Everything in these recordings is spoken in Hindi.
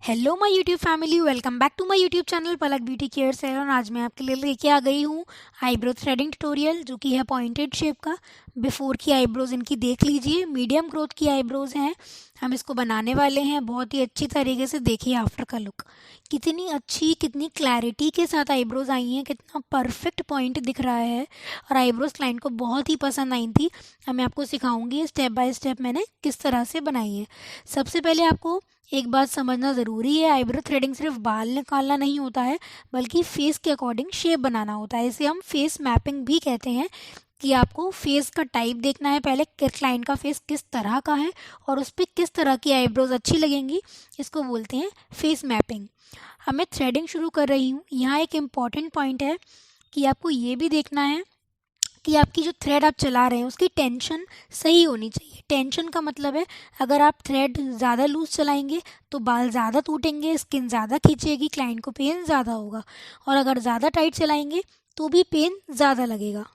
Hello my YouTube family, welcome back to my YouTube channel Palak beauty care salon. आज मैं आपके लिए लेके आ गई हूँ आईब्रो थ्रेडिंग ट्यूटोरियल, जो कि है पॉइंटेड शेप का। बिफोर की आईब्रोज इनकी देख लीजिए, मीडियम ग्रोथ की आईब्रोज हैं। हम इसको बनाने वाले हैं बहुत ही अच्छी तरीके से। देखिए आफ्टर का लुक कितनी अच्छी, कितनी क्लैरिटी के साथ आईब्रोज आई हैं, कितना परफेक्ट पॉइंट दिख रहा है। और आईब्रोज क्लाइंट को बहुत ही पसंद आई थी। अब मैं आपको सिखाऊंगी स्टेप बाय स्टेप मैंने किस तरह से बनाई है। सबसे पहले आपको एक बात समझना ज़रूरी है, आईब्रो थ्रेडिंग सिर्फ बाल निकालना नहीं होता है, बल्कि फेस के अकॉर्डिंग शेप बनाना होता है। इसे हम फेस मैपिंग भी कहते हैं, कि आपको फेस का टाइप देखना है पहले, क्लाइंट का फेस किस तरह का है और उस पर किस तरह की आईब्रोज अच्छी लगेंगी। इसको बोलते हैं फेस मैपिंग। अब मैं थ्रेडिंग शुरू कर रही हूँ। यहाँ एक इम्पॉर्टेंट पॉइंट है कि आपको ये भी देखना है कि आपकी जो थ्रेड आप चला रहे हैं उसकी टेंशन सही होनी चाहिए। टेंशन का मतलब है, अगर आप थ्रेड ज़्यादा लूज चलाएंगे तो बाल ज़्यादा टूटेंगे, स्किन ज़्यादा खींचेगी, क्लाइंट को पेन ज़्यादा होगा। और अगर ज़्यादा टाइट चलाएंगे तो भी पेन ज़्यादा लगेगा।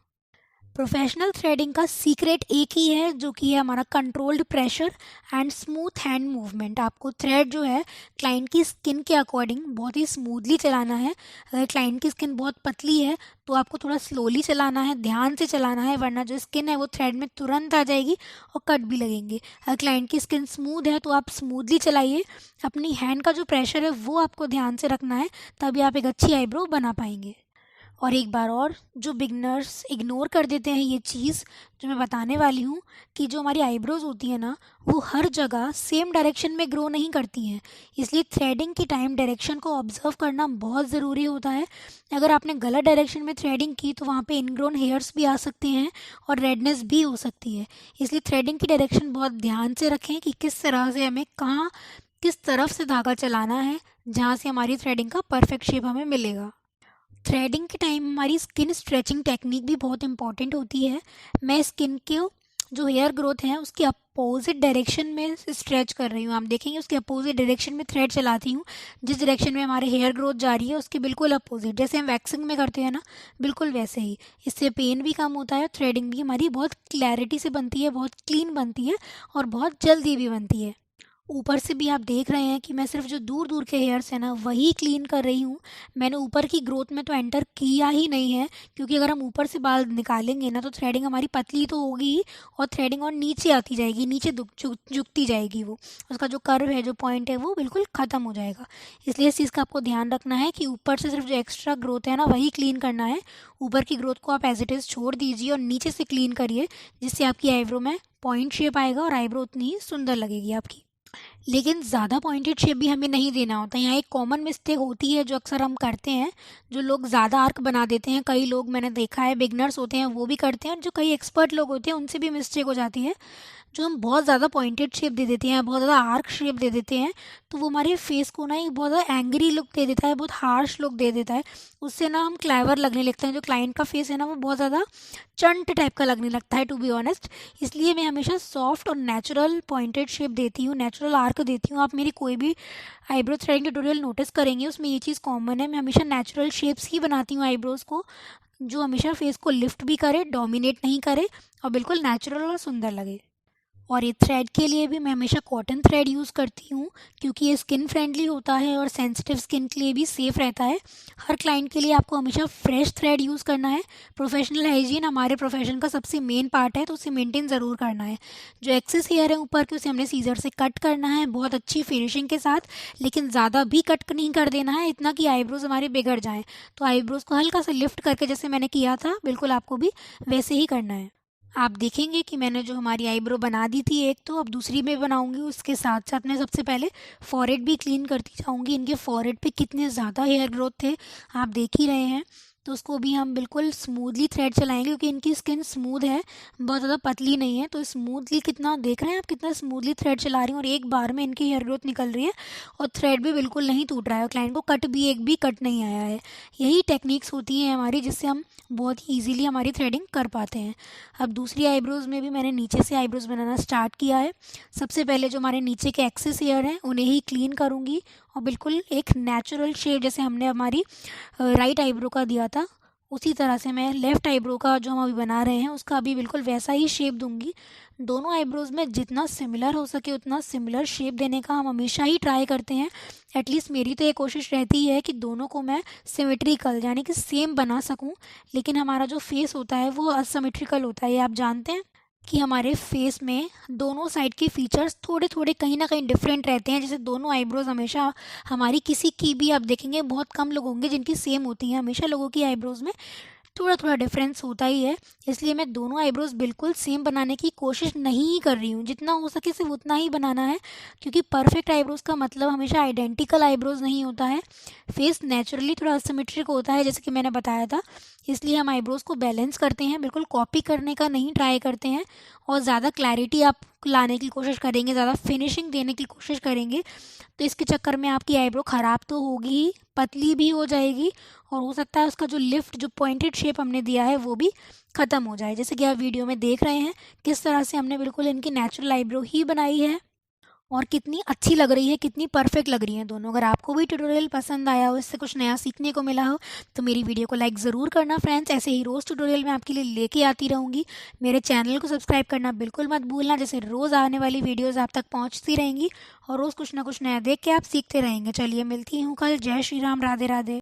प्रोफेशनल थ्रेडिंग का सीक्रेट एक ही है, जो कि है हमारा controlled pressure and smooth hand movement. आपको थ्रेड जो है क्लाइंट की स्किन के अकॉर्डिंग बहुत ही स्मूथली चलाना है। अगर क्लाइंट की स्किन बहुत पतली है तो आपको थोड़ा स्लोली चलाना है, ध्यान से चलाना है, वरना जो स्किन है वो थ्रेड में तुरंत आ जाएगी और कट भी लगेंगे। अगर क्लाइंट की स्किन स्मूथ है तो आप स्मूथली चलाइए। अपनी हैंड का जो प्रेशर है वो आपको ध्यान से रखना है, तभी आप एक अच्छी आईब्रो बना पाएंगे। और एक बार और, जो बिगनर्स इग्नोर कर देते हैं ये चीज़ जो मैं बताने वाली हूँ, कि जो हमारी आईब्रोज होती है ना, वो हर जगह सेम डायरेक्शन में ग्रो नहीं करती हैं। इसलिए थ्रेडिंग के टाइम डायरेक्शन को ऑब्जर्व करना बहुत ज़रूरी होता है। अगर आपने गलत डायरेक्शन में थ्रेडिंग की तो वहाँ पे इनग्रोन हेयर्स भी आ सकते हैं और रेडनेस भी हो सकती है। इसलिए थ्रेडिंग की डायरेक्शन बहुत ध्यान से रखें कि किस तरह से हमें कहाँ, किस तरफ से धागा चलाना है, जहाँ से हमारी थ्रेडिंग का परफेक्ट शेप हमें मिलेगा। थ्रेडिंग के टाइम हमारी स्किन स्ट्रेचिंग टेक्निक भी बहुत इंपॉर्टेंट होती है। मैं स्किन के जो हेयर ग्रोथ है उसके अपोजिट डायरेक्शन में स्ट्रेच कर रही हूँ। आप देखेंगे उसके अपोजिट डायरेक्शन में थ्रेड चलाती हूँ। जिस डायरेक्शन में हमारे हेयर ग्रोथ जा रही है उसके बिल्कुल अपोजिट, जैसे हम वैक्सिंग में करते हैं ना, बिल्कुल वैसे ही। इससे पेन भी कम होता है, थ्रेडिंग भी हमारी बहुत क्लैरिटी से बनती है, बहुत क्लीन बनती है और बहुत जल्दी भी बनती है। ऊपर से भी आप देख रहे हैं कि मैं सिर्फ जो दूर दूर के हेयर्स हैं ना वही क्लीन कर रही हूँ। मैंने ऊपर की ग्रोथ में तो एंटर किया ही नहीं है, क्योंकि अगर हम ऊपर से बाल निकालेंगे ना तो थ्रेडिंग हमारी पतली तो होगी ही, और थ्रेडिंग और नीचे आती जाएगी, नीचे झुकती जाएगी। वो उसका जो कर्व है, जो पॉइंट है, वो बिल्कुल ख़त्म हो जाएगा। इसलिए इस चीज़ का आपको ध्यान रखना है कि ऊपर से सिर्फ जो एक्स्ट्रा ग्रोथ है ना वही क्लीन करना है। ऊपर की ग्रोथ को आप एज इट इज़ छोड़ दीजिए और नीचे से क्लीन करिए, जिससे आपकी आईब्रो में पॉइंट शेप आएगा और आईब्रो उतनी ही सुंदर लगेगी आपकी। लेकिन ज़्यादा पॉइंटेड शेप भी हमें नहीं देना होता। यहाँ एक कॉमन मिस्टेक होती है जो अक्सर हम करते हैं, जो लोग ज़्यादा आर्क बना देते हैं। कई लोग मैंने देखा है, बिगनर्स होते हैं वो भी करते हैं, और जो कई एक्सपर्ट लोग होते हैं उनसे भी मिस्टेक हो जाती है। जो हम बहुत ज़्यादा पॉइंटेड शेप दे देते हैं, बहुत ज़्यादा आर्क शेप दे देते हैं, तो वो हमारे फेस को ना एक बहुत ज़्यादा एंग्री लुक दे देता है, बहुत हार्श लुक दे देता है। उससे ना हम क्लेवर लगने लगते हैं। जो क्लाइंट का फेस है ना वो बहुत ज़्यादा चंट टाइप का लगने लगता है, टू बी ऑनेस्ट। इसलिए मैं हमेशा सॉफ्ट और नेचुरल पॉइंटेड शेप देती हूँ, नेचुरल आर्क देती हूँ। आप मेरी कोई भी आईब्रो थ्रेडिंग ट्यूटोरियल नोटिस करेंगे उसमें ये चीज़ कॉमन है। मैं हमेशा नेचुरल शेप्स ही बनाती हूँ आईब्रोज़ को, जो हमेशा फेस को लिफ्ट भी करे, डोमिनेट नहीं करे, और बिल्कुल नेचुरल और सुंदर लगे। और ये थ्रेड के लिए भी मैं हमेशा कॉटन थ्रेड यूज़ करती हूँ, क्योंकि ये स्किन फ्रेंडली होता है और सेंसिटिव स्किन के लिए भी सेफ़ रहता है। हर क्लाइंट के लिए आपको हमेशा फ्रेश थ्रेड यूज़ करना है। प्रोफेशनल हाइजीन हमारे प्रोफेशन का सबसे मेन पार्ट है, तो उसे मेंटेन ज़रूर करना है। जो एक्सेस हेयर है ऊपर के, उसे हमने सीजर से कट करना है बहुत अच्छी फिनिशिंग के साथ, लेकिन ज़्यादा भी कट नहीं कर देना है, इतना कि आईब्रोज़ हमारे बिगड़ जाएँ। तो आईब्रोज़ को हल्का सा लिफ्ट करके, जैसे मैंने किया था, बिल्कुल आपको भी वैसे ही करना है। आप देखेंगे कि मैंने जो हमारी आईब्रो बना दी थी एक, तो अब दूसरी में बनाऊंगी। उसके साथ साथ मैं सबसे पहले फॉरहेड भी क्लीन करती जाऊंगी। इनके फॉरहेड पे कितने ज़्यादा हेयर ग्रोथ थे आप देख ही रहे हैं। तो उसको भी हम बिल्कुल स्मूथली थ्रेड चलाएंगे, क्योंकि इनकी स्किन स्मूथ है, बहुत ज़्यादा पतली नहीं है। तो स्मूथली, कितना देख रहे हैं आप, कितना स्मूथली थ्रेड चला रही हूँ, और एक बार में इनकी हेयर ग्रोथ निकल रही है और थ्रेड भी बिल्कुल नहीं टूट रहा है, और क्लाइंट को कट भी एक भी कट नहीं आया है। यही टेक्निक्स होती हैं हमारी, जिससे हम बहुत ही ईजीली हमारी थ्रेडिंग कर पाते हैं। अब दूसरी आईब्रोज़ में भी मैंने नीचे से आईब्रोज़ बनाना स्टार्ट किया है। सबसे पहले जो हमारे नीचे के एक्सेस हेयर हैं उन्हें ही क्लीन करूँगी, और बिल्कुल एक नेचुरल शेप, जैसे हमने हमारी राइट आईब्रो का दिया था, उसी तरह से मैं लेफ़्ट आईब्रो का जो हम अभी बना रहे हैं उसका अभी बिल्कुल वैसा ही शेप दूंगी। दोनों आईब्रोज़ में जितना सिमिलर हो सके उतना सिमिलर शेप देने का हम हमेशा ही ट्राई करते हैं। एटलीस्ट मेरी तो ये कोशिश रहती है कि दोनों को मैं सिमेट्रिकल यानी कि सेम बना सकूं। लेकिन हमारा जो फेस होता है वो असिमेट्रिकल होता है, ये आप जानते हैं कि हमारे फेस में दोनों साइड के फीचर्स थोड़े थोड़े कहीं ना कहीं डिफरेंट रहते हैं। जैसे दोनों आईब्रोज हमेशा हमारी किसी की भी आप देखेंगे, बहुत कम लोग होंगे जिनकी सेम होती हैं, हमेशा लोगों की आईब्रोज में थोड़ा थोड़ा डिफरेंस होता ही है। इसलिए मैं दोनों आईब्रोज बिल्कुल सेम बनाने की कोशिश नहीं ही कर रही हूँ, जितना हो सके सिर्फ उतना ही बनाना है। क्योंकि परफेक्ट आईब्रोज का मतलब हमेशा आइडेंटिकल आईब्रोज नहीं होता है। फेस नेचुरली थोड़ा असिमेट्रिक होता है, जैसे कि मैंने बताया था। इसलिए हम आईब्रोज को बैलेंस करते हैं, बिल्कुल कॉपी करने का नहीं ट्राई करते हैं। और ज़्यादा क्लैरिटी आप लाने की कोशिश करेंगे, ज़्यादा फिनिशिंग देने की कोशिश करेंगे, तो इसके चक्कर में आपकी आईब्रो ख़राब तो होगी ही, पतली भी हो जाएगी। और हो सकता है उसका जो लिफ्ट, जो पॉइंटेड शेप हमने दिया है वो भी ख़त्म हो जाए। जैसे कि आप वीडियो में देख रहे हैं किस तरह से हमने बिल्कुल इनकी नेचुरल आईब्रो ही बनाई है और कितनी अच्छी लग रही है, कितनी परफेक्ट लग रही है दोनों। अगर आपको भी ट्यूटोरियल पसंद आया हो, इससे कुछ नया सीखने को मिला हो, तो मेरी वीडियो को लाइक ज़रूर करना फ्रेंड्स। ऐसे ही रोज़ ट्यूटोरियल मैं आपके लिए लेके आती रहूँगी। मेरे चैनल को सब्सक्राइब करना बिल्कुल मत भूलना, जैसे रोज़ आने वाली वीडियोज़ आप तक पहुँचती रहेंगी और रोज़ कुछ ना कुछ नया देख के आप सीखते रहेंगे। चलिए मिलती हूँ कल। जय श्री राम, राधे राधे।